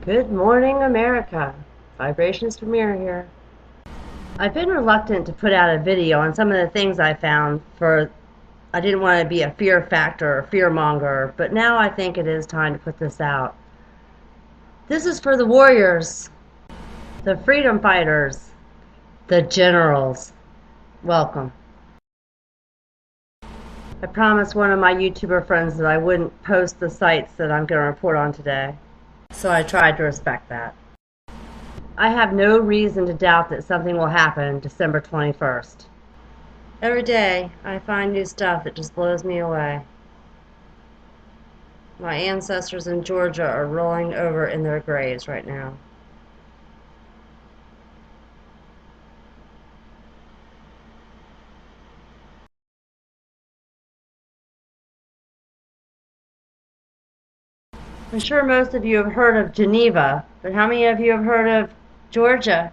Good morning, America. Vibrations Premier here. I've been reluctant to put out a video on some of the things I found I didn't want to be a fear factor or fear monger, but now I think it is time to put this out. This is for the warriors, the freedom fighters, the generals. Welcome. I promised one of my YouTuber friends that I wouldn't post the sites that I'm going to report on today, so I tried to respect that. I have no reason to doubt that something will happen December 21st. Every day, I find new stuff that just blows me away. My ancestors in Georgia are rolling over in their graves right now. I'm sure most of you have heard of Geneva, but how many of you have heard of Georgia?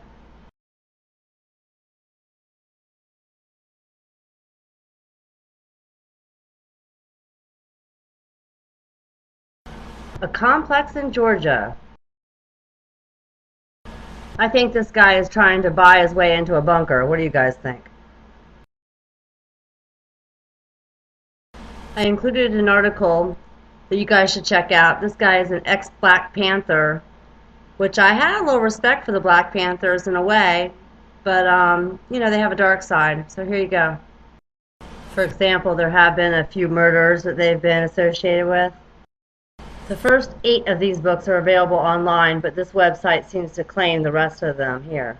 A complex in Georgia. I think this guy is trying to buy his way into a bunker. What do you guys think? I included an article that you guys should check out. This guy is an ex-Black Panther, which I had a little respect for the Black Panthers in a way, but they have a dark side. So here you go. For example, there have been a few murders that they've been associated with. The first 8 of these books are available online, but this website seems to claim the rest of them here.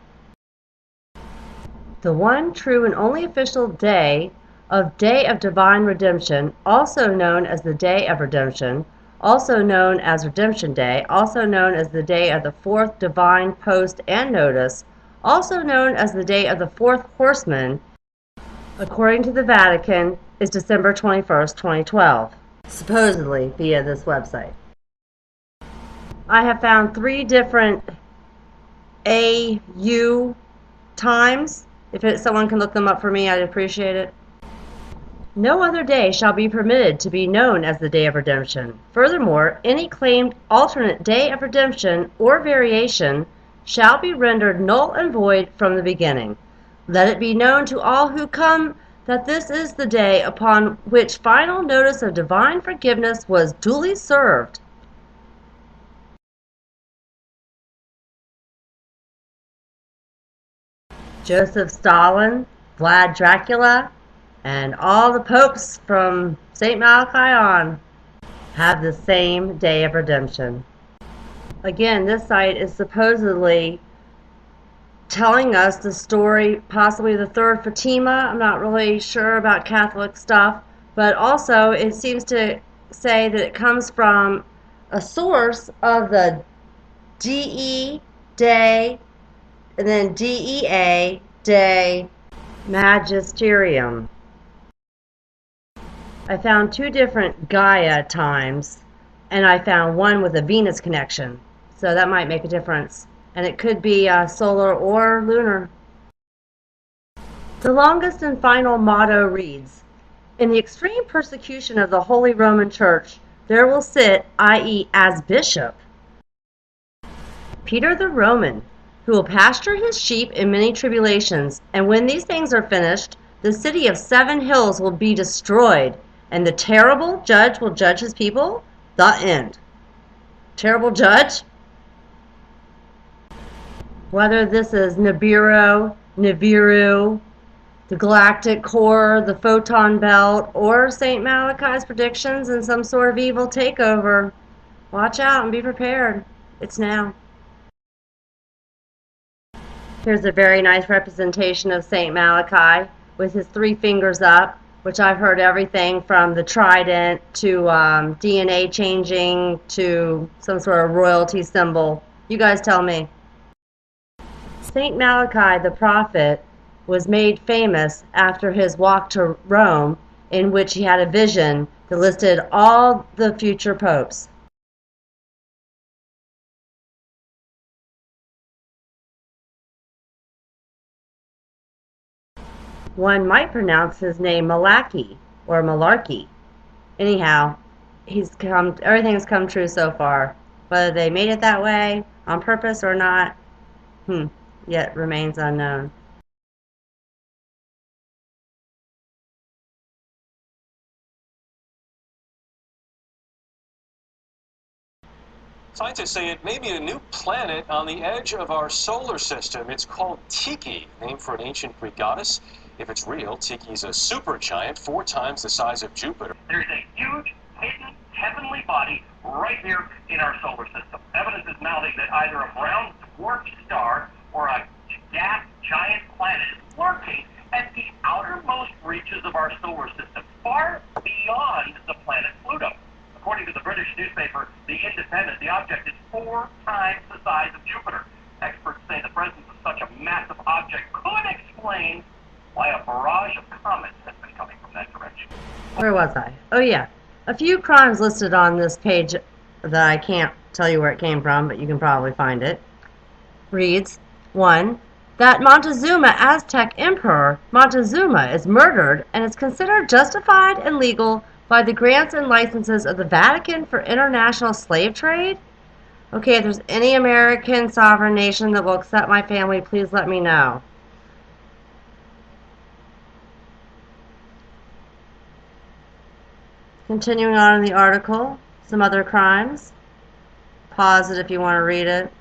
The one true and only official Day of Divine Redemption, also known as the Day of Redemption, also known as Redemption Day, also known as the Day of the Fourth Divine Post and Notice, also known as the Day of the Fourth Horseman, according to the Vatican, is December 21st, 2012, supposedly via this website. I have found 3 different AU times. If someone can look them up for me, I'd appreciate it. No other day shall be permitted to be known as the Day of Redemption. Furthermore, any claimed alternate Day of Redemption or variation shall be rendered null and void from the beginning. Let it be known to all who come that this is the day upon which final notice of divine forgiveness was duly served. Joseph Stalin, Vlad Dracula, and all the popes from St. Malachi on have the same Day of Redemption. Again, this site is supposedly telling us the story, possibly the third Fatima. I'm not really sure about Catholic stuff, but also it seems to say that it comes from a source of the DE Day and then DEA Day Magisterium. I found 2 different Gaia times, and I found one with a Venus connection, so that might make a difference. And it could be solar or lunar. The longest and final motto reads, "In the extreme persecution of the Holy Roman Church, there will sit, i.e. as bishop, Peter the Roman, who will pasture his sheep in many tribulations, and when these things are finished, the city of 7 hills will be destroyed, and the terrible judge will judge his people." The end. Terrible judge? Whether this is Nibiru, the Galactic Core, the Photon Belt, or St. Malachi's predictions and some sort of evil takeover, watch out and be prepared. It's now. Here's a very nice representation of St. Malachi with his 3 fingers up, which I've heard everything from the trident to DNA changing to some sort of royalty symbol. You guys tell me. St. Malachi the prophet was made famous after his walk to Rome, in which he had a vision that listed all the future popes. One might pronounce his name Malachi or Malarkey. Anyhow, everything has come true so far. Whether they made it that way on purpose or not, yet remains unknown. Scientists say it may be a new planet on the edge of our solar system. It's called Tiki, named for an ancient Greek goddess. If it's real, Tiki's a supergiant, 4 times the size of Jupiter. There's a huge, hidden, heavenly body right here in our solar system. Evidence is mounting that either a brown dwarf star or a gas giant planet is lurking at the outermost reaches of our solar system, far beyond the planet Pluto. According to the British newspaper The Independent, the object is 4 times the size of Jupiter. Experts say the presence of such a massive object could explain why a barrage of comets has been coming from that direction. Where was I? Oh yeah. A few crimes listed on this page that I can't tell you where it came from, but you can probably find it. Reads, 1. That Montezuma Aztec Emperor Montezuma is murdered and is considered justified and legal by the grants and licenses of the Vatican for international slave trade? Okay, if there's any American sovereign nation that will accept my family, please let me know. Continuing on in the article, some other crimes. Pause it if you want to read it.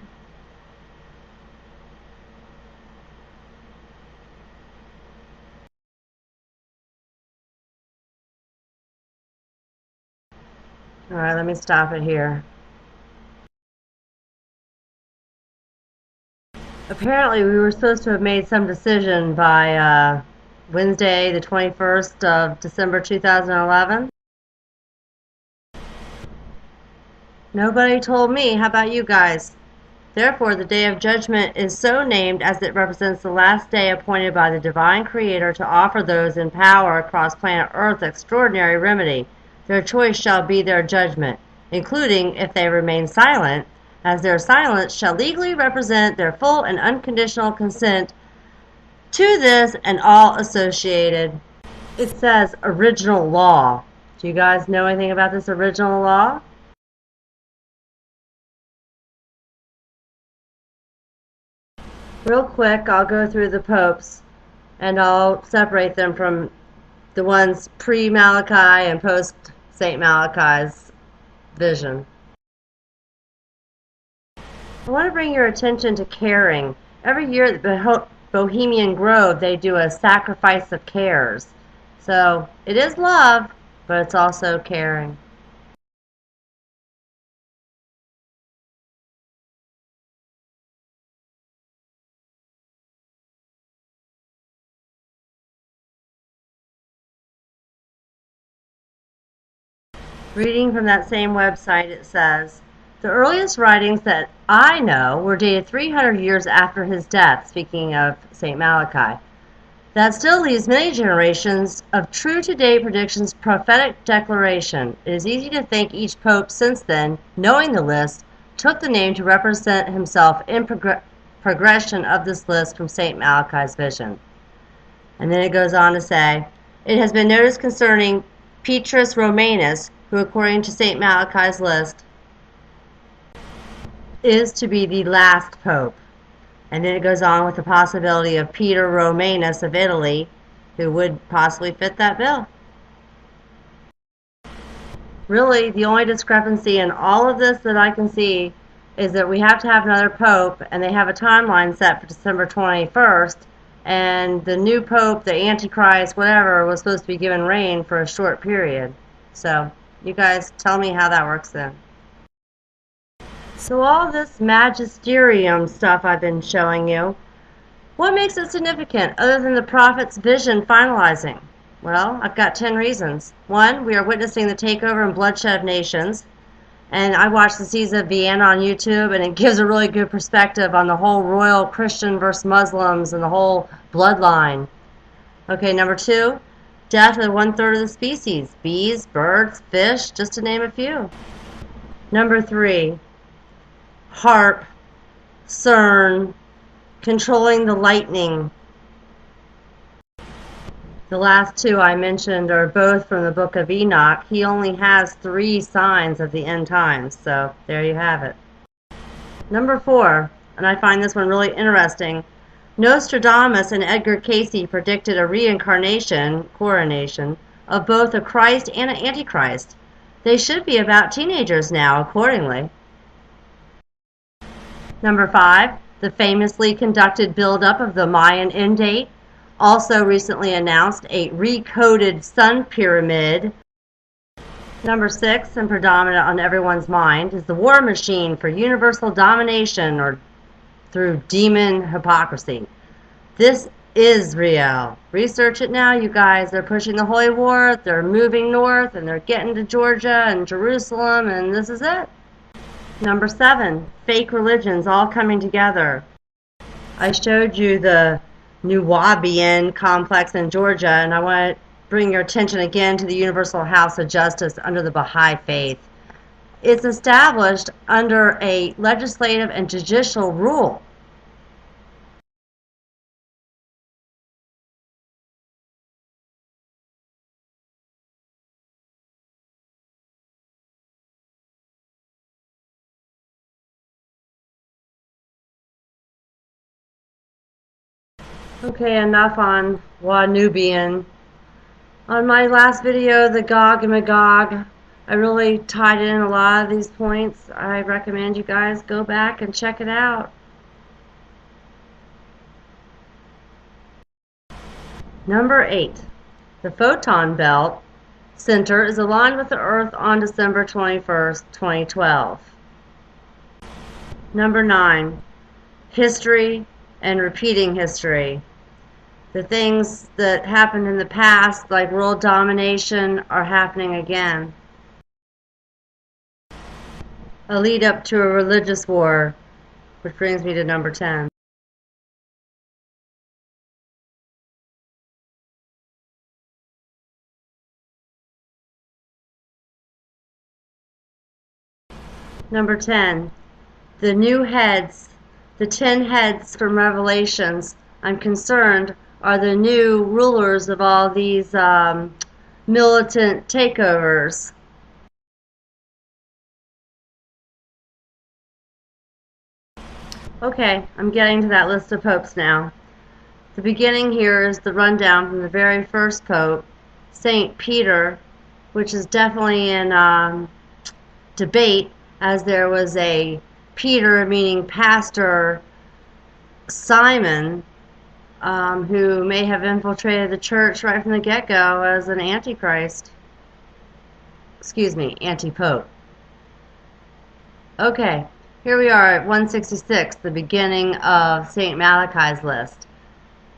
All right, let me stop it here. Apparently, we were supposed to have made some decision by Wednesday, the 21st of December 2011. Nobody told me. How about you guys? Therefore, the Day of Judgment is so named as it represents the last day appointed by the Divine Creator to offer those in power across planet Earth extraordinary remedy. Their choice shall be their judgment, including if they remain silent, as their silence shall legally represent their full and unconditional consent to this and all associated. It says original law. Do you guys know anything about this original law? Real quick, I'll go through the popes and I'll separate them from the ones pre-Malachi and post-St. Malachi's vision. I want to bring your attention to caring. Every year at the Bohemian Grove, they do a sacrifice of cares. So it is love, but it's also caring. Reading from that same website, it says, the earliest writings that I know were dated 300 years after his death, speaking of St. Malachi. That still leaves many generations of true-to-date predictions prophetic declaration. It is easy to think each pope since then, knowing the list, took the name to represent himself in progression of this list from St. Malachi's vision. And then it goes on to say, it has been noticed concerning Petrus Romanus, who according to St. Malachi's list is to be the last pope. And then it goes on with the possibility of Peter Romanus of Italy, who would possibly fit that bill. Really, the only discrepancy in all of this that I can see is that we have to have another pope, and they have a timeline set for December 21st, and the new pope, the Antichrist, whatever, was supposed to be given reign for a short period. So, you guys tell me how that works then. So all this magisterium stuff I've been showing you, what makes it significant other than the prophet's vision finalizing? Well, I've got 10 reasons. 1, we are witnessing the takeover and bloodshed of nations. And I watched the Seas of Vienna on YouTube, and it gives a really good perspective on the whole royal Christian versus Muslims and the whole bloodline. Okay, number 2, death of 1/3 of the species. Bees, birds, fish, just to name a few. Number 3, HARP, CERN, controlling the lightning. The last two I mentioned are both from the book of Enoch. He only has 3 signs of the end times, so there you have it. Number 4, and I find this one really interesting. Nostradamus and Edgar Cayce predicted a coronation, of both a Christ and an Antichrist. They should be about teenagers now, accordingly. Number 5, the famously conducted build-up of the Mayan end date, also recently announced a recoded sun pyramid. Number 6, and predominant on everyone's mind, is the war machine for universal domination or through demon hypocrisy. This is real. Research it now, you guys. They're pushing the Holy War, they're moving north, and they're getting to Georgia and Jerusalem, and this is it. Number 7, fake religions all coming together. I showed you the Nuwaubian complex in Georgia, and I want to bring your attention again to the Universal House of Justice under the Baha'i faith. It's established under a legislative and judicial rule. Okay, enough on Nubian. On my last video, the Gog and Magog, I really tied in a lot of these points. I recommend you guys go back and check it out. Number 8, the photon belt center is aligned with the Earth on December 21st, 2012. Number 9, history and repeating history. The things that happened in the past, like world domination, are happening again. A lead up to a religious war, which brings me to number 10. Number 10, the new heads, the 10 heads from Revelations, I'm concerned, are the new rulers of all these militant takeovers. Okay, I'm getting to that list of popes now. The beginning here is the rundown from the very first pope, Saint Peter, which is definitely in debate, as there was a Peter, meaning pastor, Simon, who may have infiltrated the church right from the get-go as an antichrist. Excuse me, anti-pope. Okay, here we are at 166, the beginning of St. Malachi's list.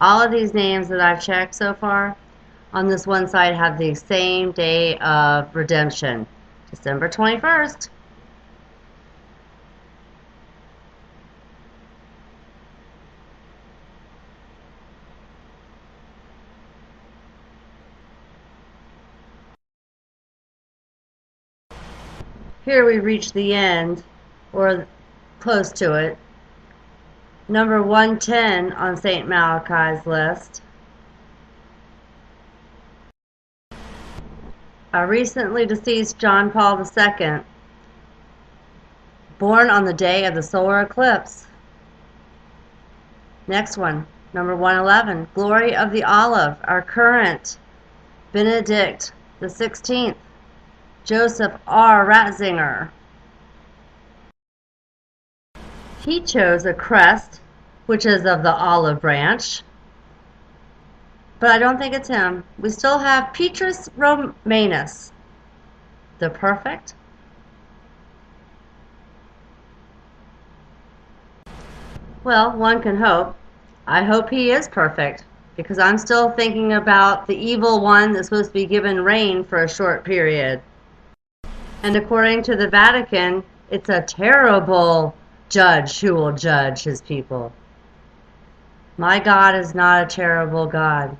All of these names that I've checked so far on this one side have the same day of redemption, December 21st. Here we reach the end, or close to it. Number 110 on St. Malachi's list. A recently deceased John Paul II, born on the day of the solar eclipse. Next one, number 111, Glory of the Olive, our current Benedict the 16th. Joseph R. Ratzinger. He chose a crest, which is of the olive branch, but I don't think it's him. We still have Petrus Romanus, the perfect. Well, one can hope. I hope he is perfect, because I'm still thinking about the evil one that's supposed to be given reign for a short period. And according to the Vatican, it's a terrible judge who will judge his people. My God is not a terrible God.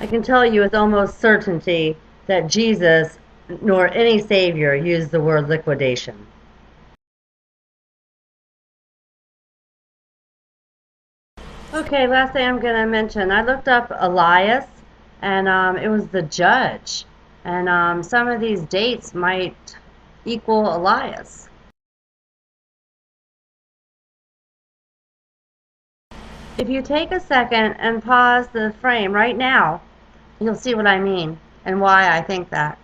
I can tell you with almost certainty that Jesus nor any Savior used the word liquidation. Okay, last thing I'm going to mention. I looked up Elias, and it was the judge. And some of these dates might equal Elias. If you take a second and pause the frame right now, you'll see what I mean and why I think that.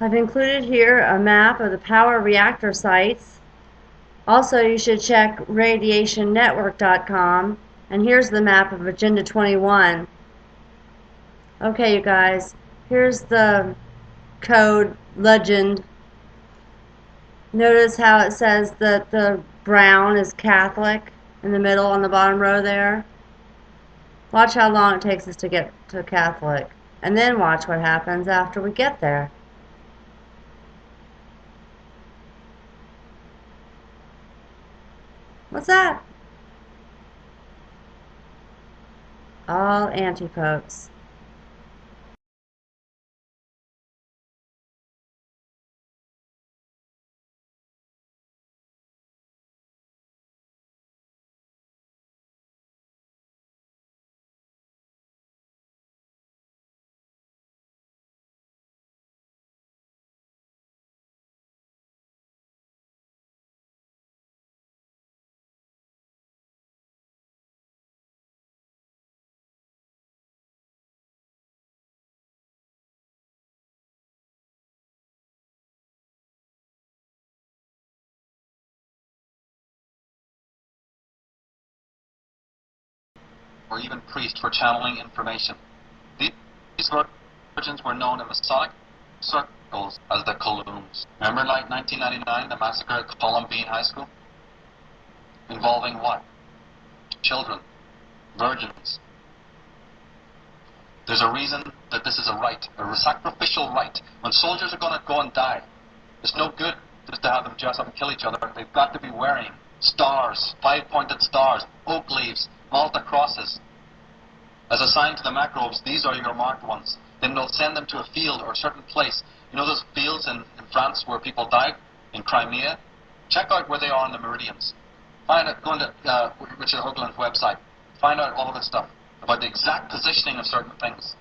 I've included here a map of the power reactor sites. Also, you should check radiationnetwork.com. And here's the map of Agenda 21. Okay, you guys, here's the code legend. Notice how it says that the brown is Catholic in the middle on the bottom row there. Watch how long it takes us to get to Catholic. And then watch what happens after we get there. What's that? All anti-popes. Or even priests for channeling information. These virgins were known in Masonic circles as the Columns. Remember, like 1999, the massacre at Columbine High School? Involving what? Children. Virgins. There's a reason that this is a right, a sacrificial right. When soldiers are going to go and die, it's no good just to have them dress up and kill each other. They've got to be wearing stars, 5-pointed stars, oak leaves, Malta crosses. As a sign to the microbes, these are your marked ones. Then they'll send them to a field or a certain place. You know those fields in France where people died? In Crimea? Check out where they are on the meridians. Find out, go into Richard Hoagland's website. Find out all of this stuff about the exact positioning of certain things.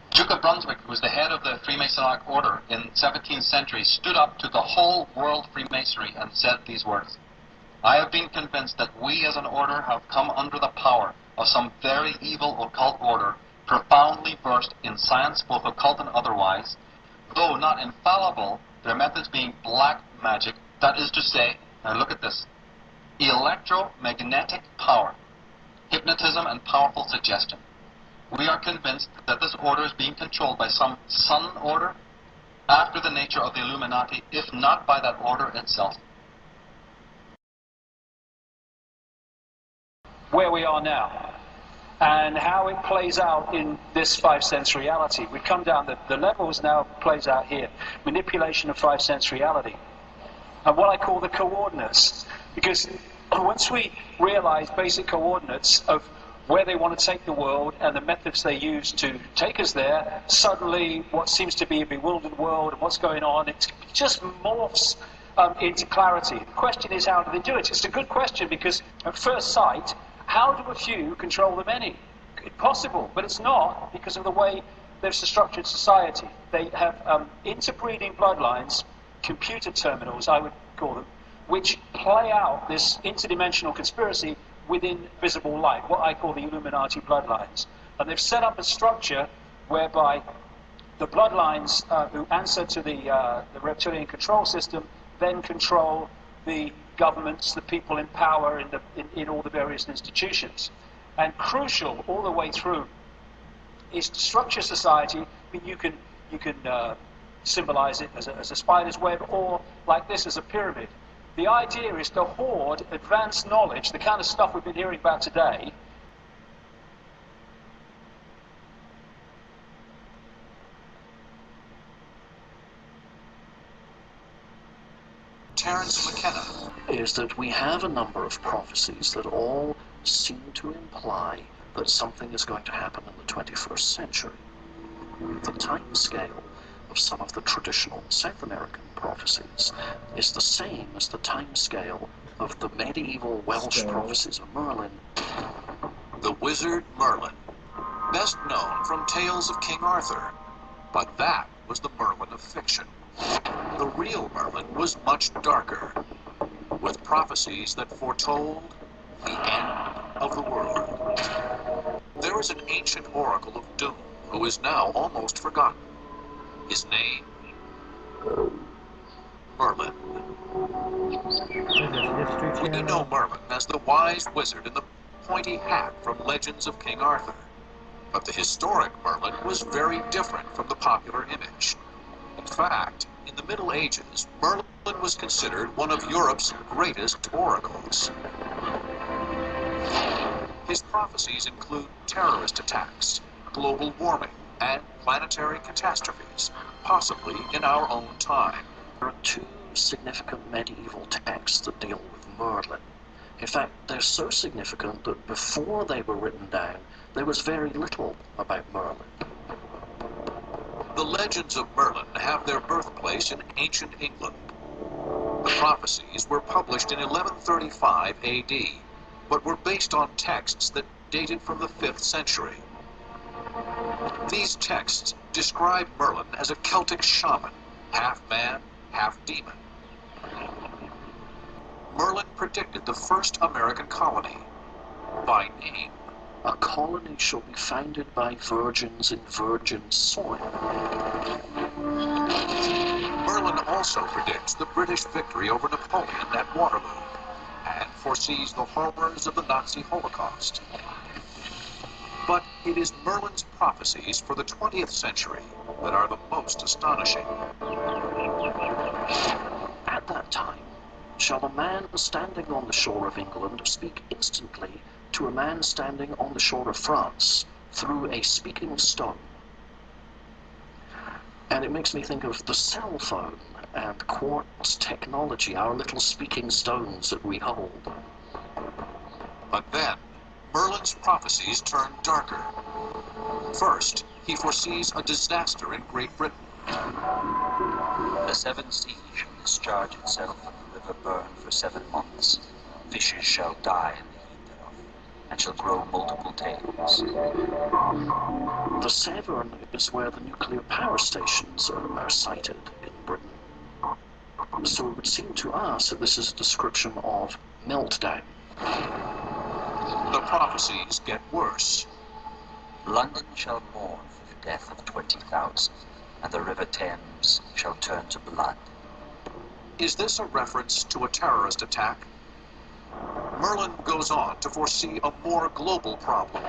Duke of Brunswick, who was the head of the Freemasonic order in the 17th century, stood up to the whole world Freemasonry and said these words: I have been convinced that we as an order have come under the power of some very evil occult order, profoundly versed in science, both occult and otherwise, though not infallible, their methods being black magic, that is to say, now look at this, electromagnetic power, hypnotism and powerful suggestion. We are convinced that this order is being controlled by some sun order, after the nature of the Illuminati, if not by that order itself. Where we are now and how it plays out in this five-sense reality. We've come down, the levels now plays out here. Manipulation of five-sense reality. And what I call the coordinates. Because once we realize basic coordinates of where they want to take the world and the methods they use to take us there, suddenly what seems to be a bewildered world and what's going on, it just morphs into clarity. The question is, how do they do it? It's a good question because at first sight, how do a few control the many? Possible, but it's not because of the way they've structured society. They have interbreeding bloodlines, computer terminals, I would call them, which play out this interdimensional conspiracy within visible light, what I call the Illuminati bloodlines. And they've set up a structure whereby the bloodlines who answer to the reptilian control system then control the governments, the people in power in all the various institutions. And crucial all the way through is to structure society. I mean, you can symbolize it as a spider's web, or like this as a pyramid. The idea is to hoard advanced knowledge, the kind of stuff we've been hearing about today. Terence McKenna is that we have a number of prophecies that all seem to imply that something is going to happen in the 21st century. The time scale of some of the traditional South American prophecies is the same as the time scale of the medieval Welsh prophecies of Merlin. The wizard Merlin, best known from tales of King Arthur, but that was the Merlin of fiction. The real Merlin was much darker, with prophecies that foretold the end of the world. There is an ancient oracle of doom who is now almost forgotten. His name, Merlin. We know Merlin as the wise wizard in the pointy hat from Legends of King Arthur. But the historic Merlin was very different from the popular image. In fact, in the Middle Ages, Merlin was considered one of Europe's greatest oracles. His prophecies include terrorist attacks, global warming, and planetary catastrophes, possibly in our own time. There are two significant medieval texts that deal with Merlin. In fact, they're so significant that before they were written down, there was very little about Merlin. The legends of Merlin have their birthplace in ancient England. The prophecies were published in 1135 AD, but were based on texts that dated from the 5th century. These texts describe Merlin as a Celtic shaman, half man, half demon. Merlin predicted the first American colony. By name, a colony shall be founded by virgins in virgin soil. Merlin also predicts the British victory over Napoleon at Waterloo, and foresees the horrors of the Nazi Holocaust. But it is Merlin's prophecies for the 20th century that are the most astonishing. At that time, shall a man standing on the shore of England speak instantly to a man standing on the shore of France through a speaking stone? And it makes me think of the cell phone and quartz technology, our little speaking stones that we hold. But then, Merlin's prophecies turn darker. First, he foresees a disaster in Great Britain. The seven seas shall discharge itself, and the river burn for 7 months. Fishes shall die in the heat thereof, and shall grow multiple tails. The Severn is where the nuclear power stations are sited in Britain. So it would seem to us that this is a description of meltdown. The prophecies get worse. London shall mourn for the death of 20,000, and the river Thames shall turn to blood. Is this a reference to a terrorist attack? Merlin goes on to foresee a more global problem.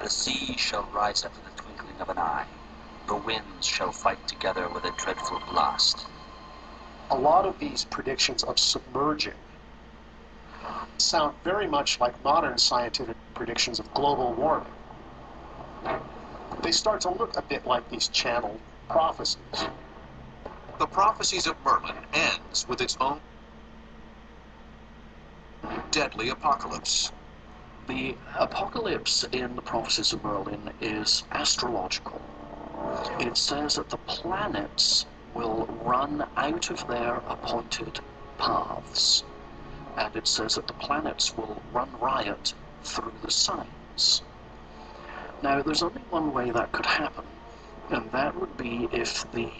The sea shall rise up in the twinkling of an eye. The winds shall fight together with a dreadful blast. A lot of these predictions of submerging sound very much like modern scientific predictions of global warming. They start to look a bit like these channeled prophecies. The prophecies of Merlin ends with its own deadly apocalypse. The apocalypse in the prophecies of Merlin is astrological. It says that the planets will run out of their appointed paths. And it says that the planets will run riot through the signs. Now, there's only one way that could happen, and that would be if the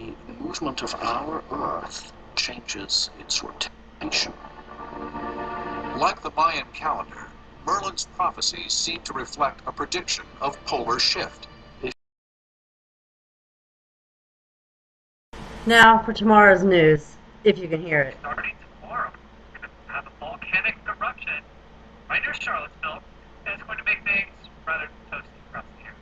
movement of our Earth changes its rotation. Like the Mayan calendar, Merlin's prophecies seem to reflect a prediction of polar shift. Now for tomorrow's news, if you can hear it. Starting tomorrow, we're going to have a volcanic eruption right near Charlottesville, and it's going to make things rather toasty for us here.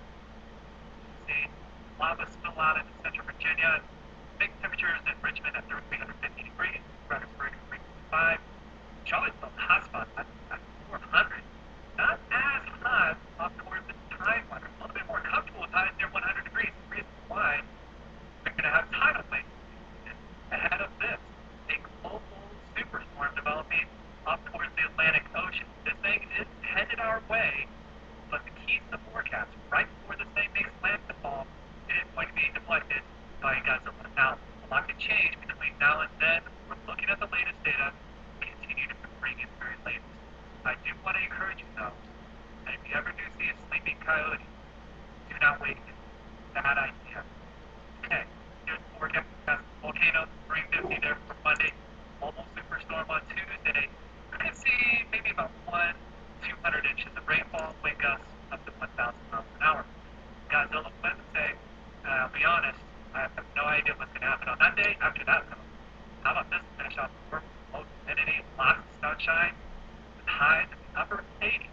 Wednesday, we're going to see maybe about 200 inches of rainfall, wind gusts up to 1,000 miles an hour. Godzilla Wednesday, I'll be honest, I have no idea what's going to happen on that day. After that, though, how about this finish off the work? Low humidity, lots of sunshine, with highs in the upper 80s.